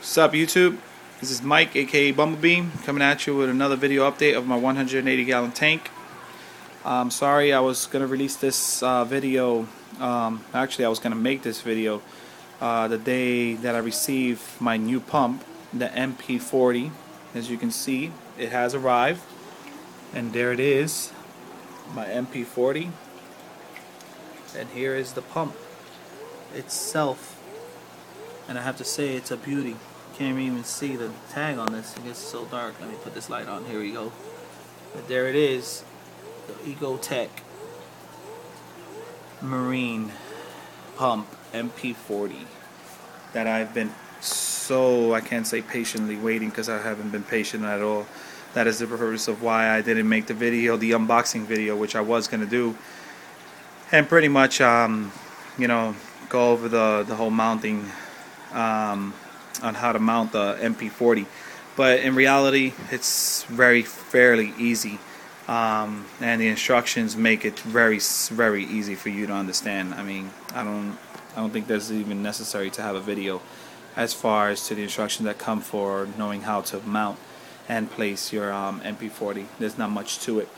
What's up, YouTube? This is Mike, aka Bumblebee, coming at you with another video update of my 180 gallon tank. Sorry, I was gonna release this video. Actually, I was gonna make this video the day that I received my new pump, the MP40. As you can see, it has arrived, and there it is, my MP40. And here is the pump itself, and I have to say it's a beauty. Can't even see the tag on this. It gets so dark. Let me put this light on. Here we go. But there it is, the Vortech Marine pump MP40 that I've been I can't say patiently waiting, because I haven't been patient at all. That is the purpose of why I didn't make the unboxing video, which I was gonna do, and pretty much you know, go over the whole mounting on how to mount the MP40. But in reality, it's fairly easy, and the instructions make it very easy for you to understand. I mean, I don't think there's even necessary to have a video as far as to the instructions that come for knowing how to mount and place your MP40. There's not much to it.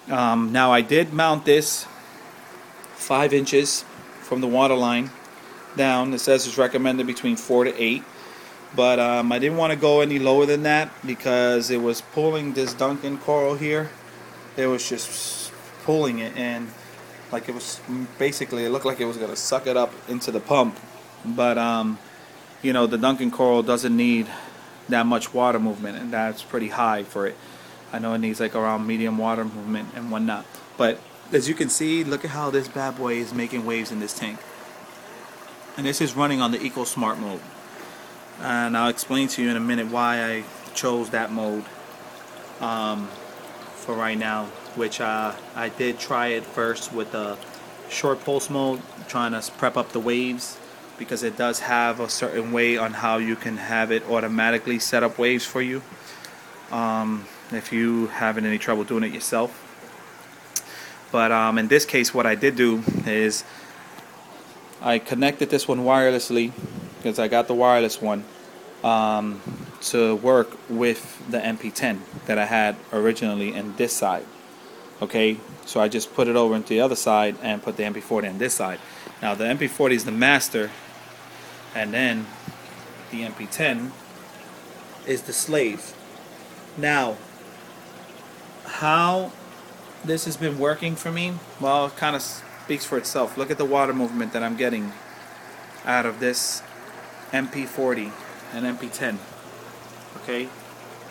Now, I did mount this 5 inches from the water line down. It says it's recommended between 4 to 8, but I didn't want to go any lower than that because it was pulling this Duncan coral here. It was just pulling it, and like it was basically, it looked like it was gonna suck it up into the pump. But you know, the Duncan coral doesn't need that much water movement, and that's pretty high for it. I know it needs like around medium water movement and whatnot. But as you can see, look at how this bad boy is making waves in this tank. And this is running on the Eco Smart mode. And I'll explain to you in a minute why I chose that mode for right now, which I did try it first with the short pulse mode, trying to prep up the waves, because it does have a certain way on how you can have it automatically set up waves for you if you having any trouble doing it yourself. But in this case, what I did do is I connected this one wirelessly, because I got the wireless one to work with the MP10 that I had originally in this side. Okay, so I just put it over into the other side and put the MP40 on this side. Now the MP40 is the master, and then the MP10 is the slave. Now, how this has been working for me, well, it kind of speaks for itself. Look at the water movement that I'm getting out of this MP40 and MP10. Okay,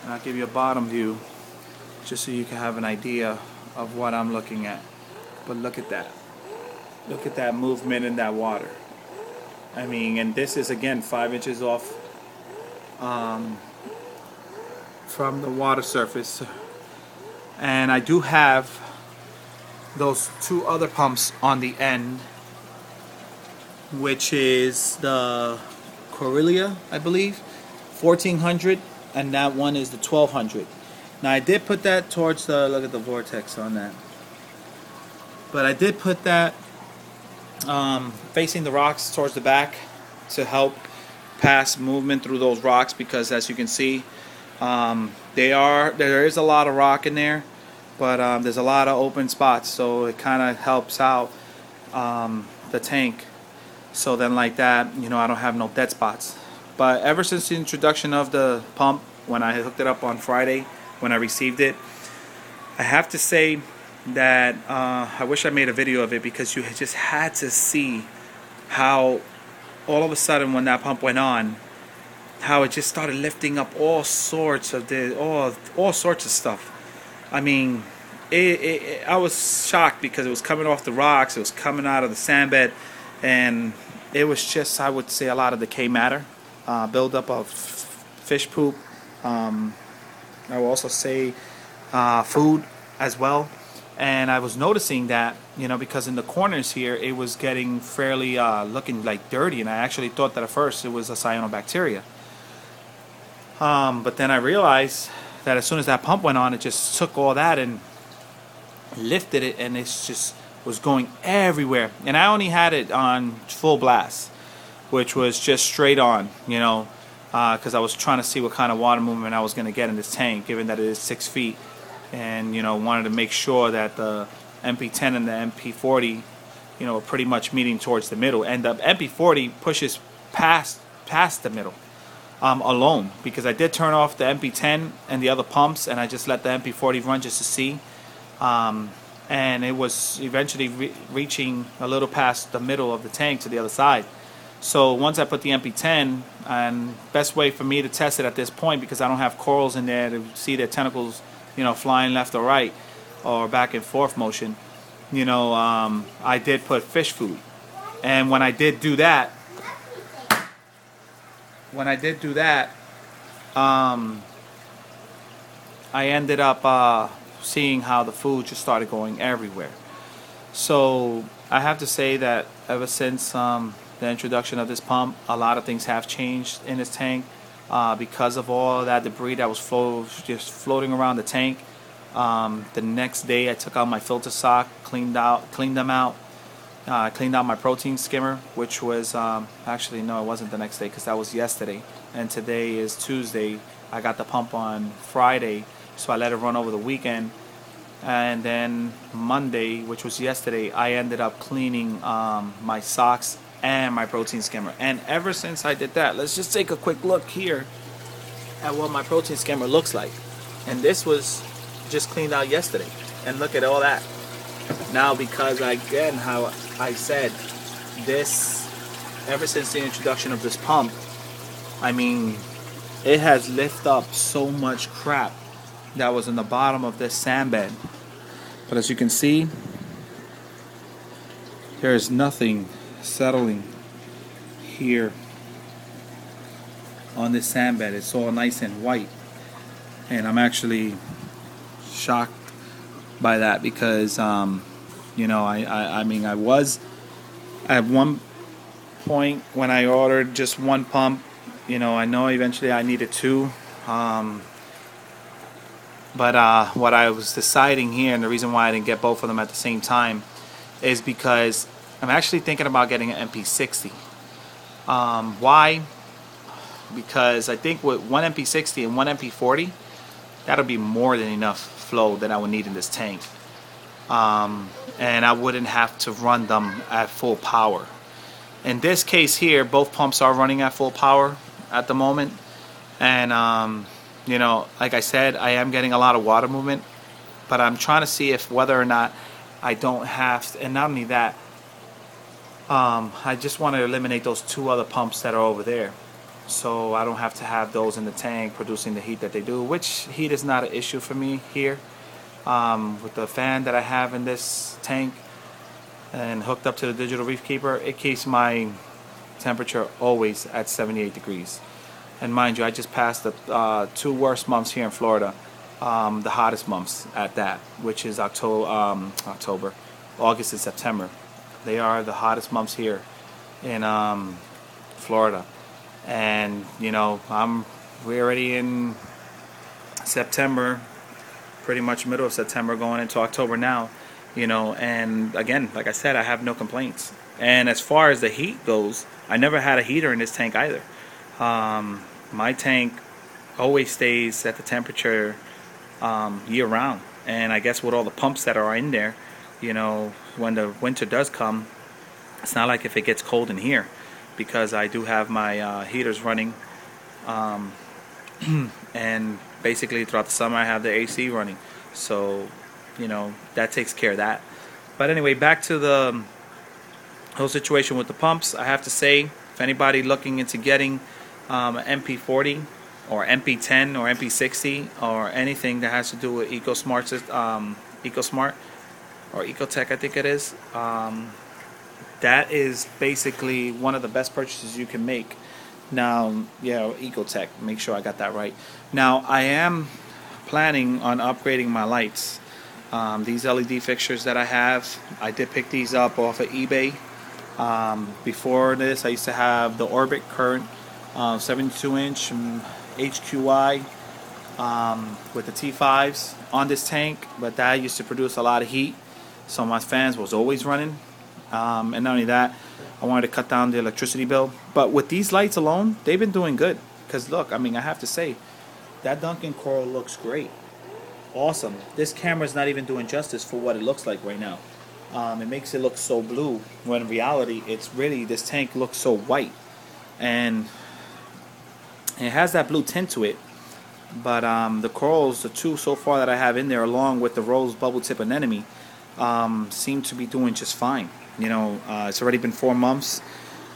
and I'll give you a bottom view just so you can have an idea of what I'm looking at. But look at that. Look at that movement in that water. I mean, and this is again 5 inches off from the water surface. And I do have those 2 other pumps on the end, which is the Corellia, I believe, 1400, and that one is the 1200. Now I did put that towards the, look at the vortex on that, but I did put that facing the rocks towards the back to help pass movement through those rocks, because as you can see, there is a lot of rock in there, but there's a lot of open spots, so it kind of helps out the tank. So then like that, you know, I don't have no dead spots. But ever since the introduction of the pump, when I hooked it up on Friday, when I received it, I have to say that I wish I made a video of it, because you just had to see how all of a sudden when that pump went on, how it just started lifting up all sorts of all sorts of stuff. I mean, I was shocked, because it was coming off the rocks, it was coming out of the sand bed, and it was just, I would say, a lot of decay matter, buildup of fish poop. I will also say food as well. And I was noticing that, you know, because in the corners here it was getting fairly looking like dirty, and I actually thought that at first it was a cyanobacteria. But then I realized that as soon as that pump went on, it just took all that and lifted it, and it's just was going everywhere. And I only had it on full blast, which was just straight on, you know. because I was trying to see what kind of water movement I was going to get in this tank, given that it is 6 feet, and wanted to make sure that the MP10 and the MP40 are pretty much meeting towards the middle, and the MP40 pushes past the middle alone, because I did turn off the MP10 and the other pumps, and I just let the MP40 run just to see, and it was eventually reaching a little past the middle of the tank to the other side. So once I put the MP10, and best way for me to test it at this point, because I don't have corals in there to see their tentacles flying left or right or back and forth motion, I did put fish food. And when I did do that, I ended up seeing how the food just started going everywhere. So I have to say that ever since the introduction of this pump, a lot of things have changed in this tank because of all that debris that was just floating around the tank. The next day I took out my filter sock, cleaned them out. I cleaned out my protein skimmer, which was actually, no, it wasn't the next day, because that was yesterday, and today is Tuesday. I got the pump on Friday, so I let it run over the weekend, and then Monday, which was yesterday, I ended up cleaning my socks and my protein skimmer. And ever since I did that, let's just take a quick look here at what my protein skimmer looks like. And this was just cleaned out yesterday, and look at all that. Now, because again, how I said this, ever since the introduction of this pump, I mean, it has lifted up so much crap that was in the bottom of this sand bed. But as you can see, there is nothing settling here on this sand bed. It's all nice and white, and I'm actually shocked by that, because I mean, I was at one point when I ordered just one pump, I know eventually I needed two, but what I was deciding here, and the reason why I didn't get both of them at the same time, is because I'm actually thinking about getting an MP60. Why? Because I think with one MP60 and one MP40, that'll be more than enough flow that I would need in this tank. And I wouldn't have to run them at full power. In this case here, both pumps are running at full power at the moment, and like I said, I am getting a lot of water movement, but I'm trying to see if whether or not I don't have to, and not only that, I just want to eliminate those two other pumps that are over there, so I don't have to have those in the tank producing the heat that they do, which heat is not an issue for me here. With the fan that I have in this tank and hooked up to the digital reef keeper, it keeps my temperature always at 78 degrees. And mind you, I just passed the 2 worst months here in Florida, the hottest months at that, which is October, August and September. They are the hottest months here in Florida. And we're already in September, pretty much middle of September, going into October now, and again, like I said, I have no complaints. And as far as the heat goes, I never had a heater in this tank either. My tank always stays at the temperature year round, and I guess with all the pumps that are in there, when the winter does come, it's not like if it gets cold in here, because I do have my heaters running, and basically throughout the summer I have the AC running, so that takes care of that. But anyway, back to the whole situation with the pumps. I have to say, if anybody looking into getting MP40 or MP10 or MP60 or anything that has to do with EcoSmart or Ecotech, I think it is, that is basically one of the best purchases you can make. Now, yeah, Ecotech, make sure I got that right. Now, I am planning on upgrading my lights. These LED fixtures that I have, I did pick these up off of eBay. Before this, I used to have the Orbit Current 72-inch HQI with the T5s on this tank, but that used to produce a lot of heat, so my fans was always running. And not only that, I wanted to cut down the electricity bill. But with these lights alone, they've been doing good. Because look, I mean, I have to say, that Dunkin' coral looks great. Awesome. This camera's not even doing justice for what it looks like right now. It makes it look so blue, when in reality, it's really, this tank looks so white. And it has that blue tint to it. But the corals, the two so far that I have in there, along with the rose, bubble tip, anemone, seem to be doing just fine. You know, it's already been 4 months.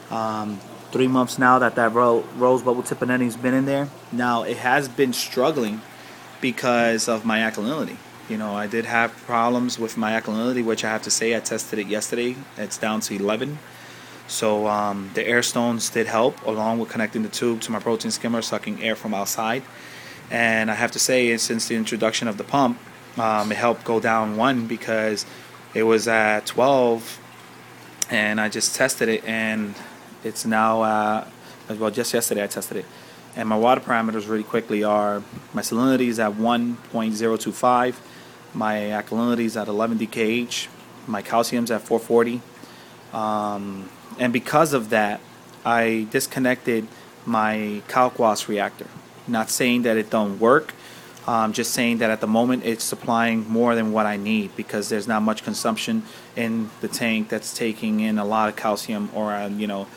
3 months now that rose, bubble tip, anemone's been in there. Now, it has been struggling because of my alkalinity. You know, I did have problems with my alkalinity, which I have to say, I tested it yesterday. It's down to 11. So the air stones did help, along with connecting the tube to my protein skimmer, sucking air from outside. And I have to say, since the introduction of the pump, it helped go down 1, because it was at 12, and I just tested it, and it's now, well, just yesterday I tested it. And my water parameters really quickly are, my salinity is at 1.025, my alkalinity is at 11 dkh, my calcium's at 440. And because of that, I disconnected my Calquas reactor. Not saying that it don't work, just saying that at the moment it's supplying more than what I need, because there's not much consumption in the tank that's taking in a lot of calcium or you know,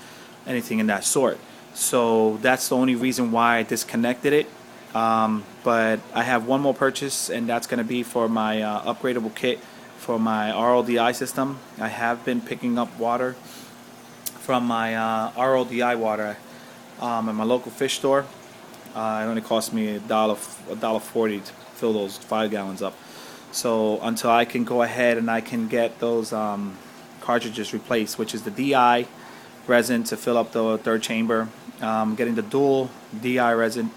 anything in that sort. So that's the only reason why I disconnected it. But I have one more purchase, and that's going to be for my upgradable kit for my RODI system. I have been picking up water from my RODI water at my local fish store. It only cost me $1.40 to fill those 5 gallons up. So until I can go ahead and I can get those cartridges replaced, which is the DI resin to fill up the 3rd chamber, getting the dual DI resin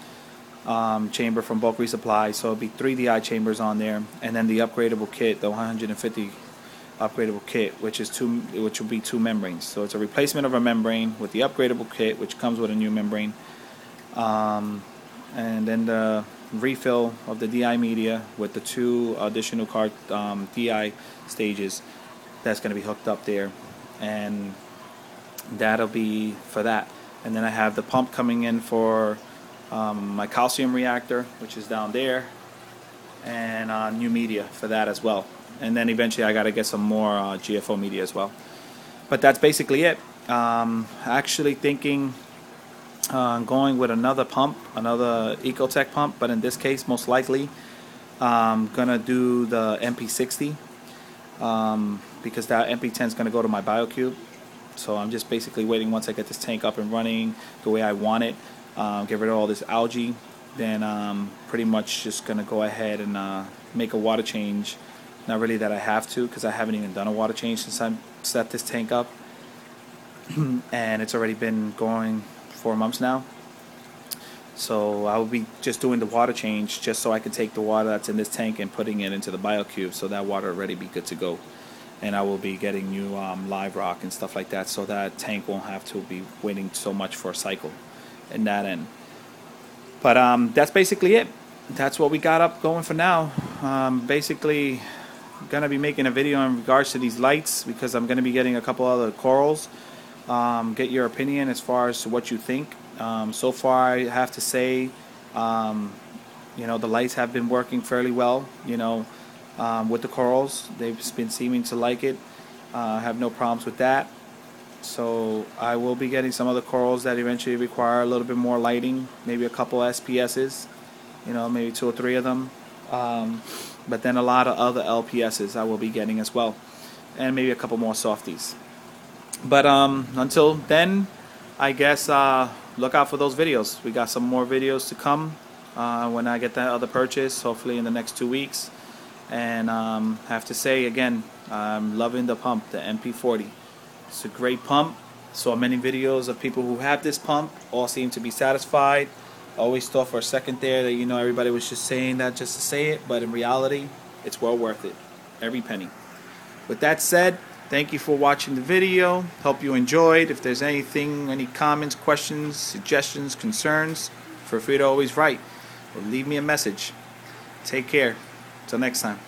chamber from bulk resupply, so it'll be 3 DI chambers on there, and then the upgradable kit, the 150 upgradable kit, which will be 2 membranes. So it's a replacement of a membrane with the upgradable kit, which comes with a new membrane. And then the refill of the DI media with the 2 additional DI stages that's going to be hooked up there, and that'll be for that. And then I have the pump coming in for my calcium reactor, which is down there, and new media for that as well. And then eventually I got to get some more GFO media as well. But that's basically it. Actually thinking going with another pump, another Ecotech pump, but in this case most likely I'm gonna do the MP60, because that MP10 is gonna go to my BioCube. So I'm just basically waiting once I get this tank up and running the way I want it, get rid of all this algae, then pretty much just gonna go ahead and make a water change. Not really that I have to, because I haven't even done a water change since I set this tank up. And it's already been going 4 months now. So I will be just doing the water change just so I can take the water that's in this tank and putting it into the BioCube, so that water already be good to go. And I will be getting new live rock and stuff like that, so that tank won't have to be waiting so much for a cycle in that end. But that's basically it. That's what we got up going for now. Basically gonna be making a video in regards to these lights, because I'm gonna be getting a couple other corals. Get your opinion as far as what you think. So far I have to say, you know, the lights have been working fairly well, you know, with the corals. They've been seeming to like it. I have no problems with that. So I will be getting some other corals that eventually require a little bit more lighting, maybe a couple SPSs, you know, maybe 2 or 3 of them. But then a lot of other LPSs I will be getting as well, and maybe a couple more softies. But until then, I guess look out for those videos. We got some more videos to come when I get that other purchase, hopefully in the next 2 weeks. And have to say again, I'm loving the pump, the MP40. It's a great pump. Saw many videos of people who have this pump, all seem to be satisfied. Always thought for a second there that, you know, everybody was just saying that just to say it, but in reality, it's well worth it, every penny. With that said, thank you for watching the video. Hope you enjoyed. If there's anything, any comments, questions, suggestions, concerns, feel free to always write or leave me a message. Take care. Till next time.